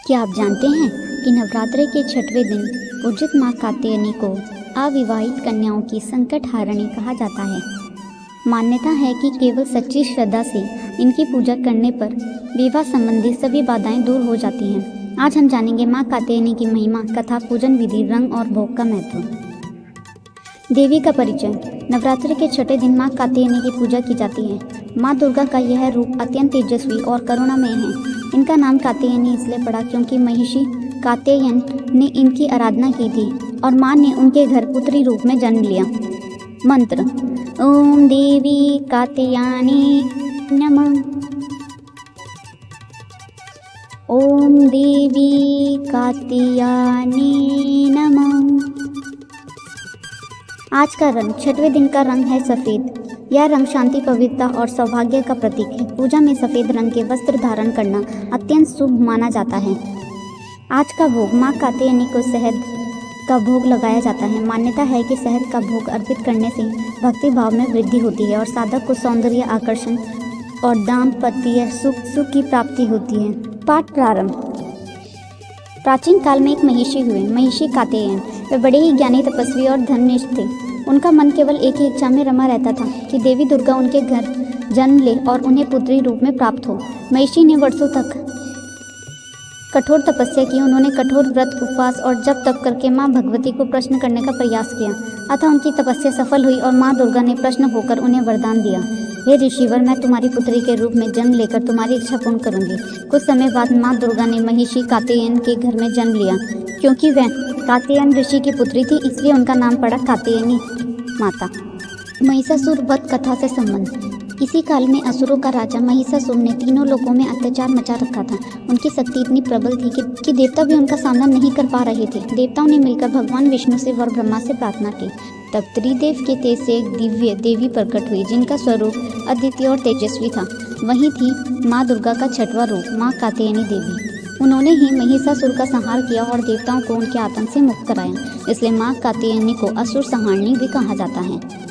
क्या आप जानते हैं कि नवरात्रि के छठवें दिन पूजित माँ कात्यायनी को अविवाहित कन्याओं की संकट हारिणी कहा जाता है। मान्यता है कि केवल सच्ची श्रद्धा से इनकी पूजा करने पर विवाह संबंधी सभी बाधाएं दूर हो जाती हैं। आज हम जानेंगे माँ कात्यायनी की महिमा, कथा, पूजन विधि, रंग और भोग का महत्व। देवी का परिचय। नवरात्रि के छठे दिन माँ कात्यायनी की पूजा की जाती है। माँ दुर्गा का यह रूप अत्यंत तेजस्वी और करुणामय है। इनका नाम कात्यायनी इसलिए पड़ा क्योंकि महिषी कात्यायन ने इनकी आराधना की थी और माँ ने उनके घर पुत्री रूप में जन्म लिया। मंत्र। ओम देवी कात्यायनी नमः। ओम देवी कात्यायनी नमः। आज का रंग। छठवें दिन का रंग है सफ़ेद। यह रंग शांति, पवित्रता और सौभाग्य का प्रतीक है। पूजा में सफ़ेद रंग के वस्त्र धारण करना अत्यंत शुभ माना जाता है। आज का भोग। माँ कात्यायनी को शहद का भोग लगाया जाता है। मान्यता है कि शहद का भोग अर्पित करने से भक्ति भाव में वृद्धि होती है और साधक को सौंदर्य, आकर्षण और दाम्पत्य सुख की प्राप्ति होती है। पाठ प्रारंभ। प्राचीन काल में एक महिषी हुए, महिषी कात्यायन। वे बड़े ही ज्ञानी, तपस्वी और धर्मनिष्ठ थे। उनका मन केवल एक ही इच्छा में रमा रहता था कि देवी दुर्गा उनके घर जन्म ले और उन्हें पुत्री रूप में प्राप्त हो। महिषी ने वर्षों तक कठोर तपस्या की। उन्होंने कठोर व्रत, उपवास और जप तप करके माँ भगवती को प्रश्न करने का प्रयास किया। अतः उनकी तपस्या सफल हुई और माँ दुर्गा ने प्रश्न होकर उन्हें वरदान दिया, हे ऋषिवर, मैं तुम्हारी पुत्री के रूप में जन्म लेकर तुम्हारी इच्छा पूर्ण करूंगी। कुछ समय बाद माँ दुर्गा ने महिषी कात्यायन के घर में जन्म लिया। क्योंकि वह कात्यायन ऋषि की पुत्री थी, इसलिए उनका नाम पड़ा कात्यायनी माता। महिषासुर वध कथा से संबंध। इसी काल में असुरों का राजा महिषासुर ने तीनों लोकों में अत्याचार मचा रखा था। उनकी शक्ति इतनी प्रबल थी कि देवता भी उनका सामना नहीं कर पा रहे थे। देवताओं ने मिलकर भगवान विष्णु से वर ब्रह्मा से प्रार्थना की। तब त्रिदेव के तेज से एक दिव्य देवी प्रकट हुई, जिनका स्वरूप अद्वितीय और तेजस्वी था। वही थी माँ दुर्गा का छठवां रूप, माँ कात्यायनी देवी। उन्होंने ही महिषासुर का संहार किया और देवताओं को उनके आतंक से मुक्त कराया। इसलिए माँ कात्यायनी को असुर संहारिणी भी कहा जाता है।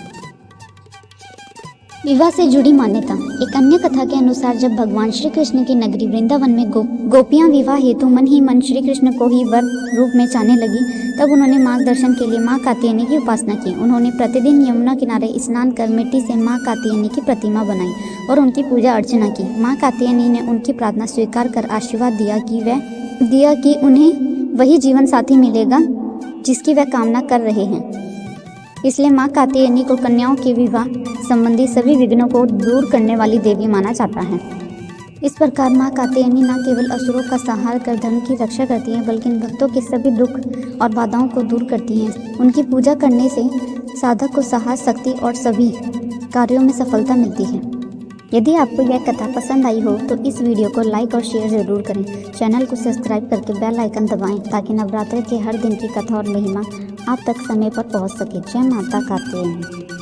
विवाह से जुड़ी मान्यता। एक अन्य कथा के अनुसार जब भगवान श्री कृष्ण की नगरी वृंदावन में गोपियां विवाह हेतु मन ही मन श्री कृष्ण को ही वर रूप में चाहने लगी, तब उन्होंने मार्गदर्शन के लिए माँ कात्यायनी की उपासना की। उन्होंने प्रतिदिन यमुना किनारे स्नान कर मिट्टी से माँ कात्यायनी की प्रतिमा बनाई और उनकी पूजा अर्चना की। माँ कात्यायनी ने उनकी प्रार्थना स्वीकार कर आशीर्वाद दिया कि उन्हें वही जीवन साथी मिलेगा जिसकी वह कामना कर रहे हैं। इसलिए माँ कात्यायनी को कन्याओं के विवाह संबंधी सभी विघ्नों को दूर करने वाली देवी माना जाता है। इस प्रकार माँ कात्यायनी न केवल असुरों का संहार कर धर्म की रक्षा करती हैं, बल्कि भक्तों के सभी दुख और बाधाओं को दूर करती हैं। उनकी पूजा करने से साधक को साहस, शक्ति और सभी कार्यों में सफलता मिलती है। यदि आपको यह कथा पसंद आई हो तो इस वीडियो को लाइक और शेयर ज़रूर करें। चैनल को सब्सक्राइब करके बेल आइकन दबाएं ताकि नवरात्रि के हर दिन की कथा और महिमा आप तक समय पर पहुंच सके। जय माता कात्यायनी।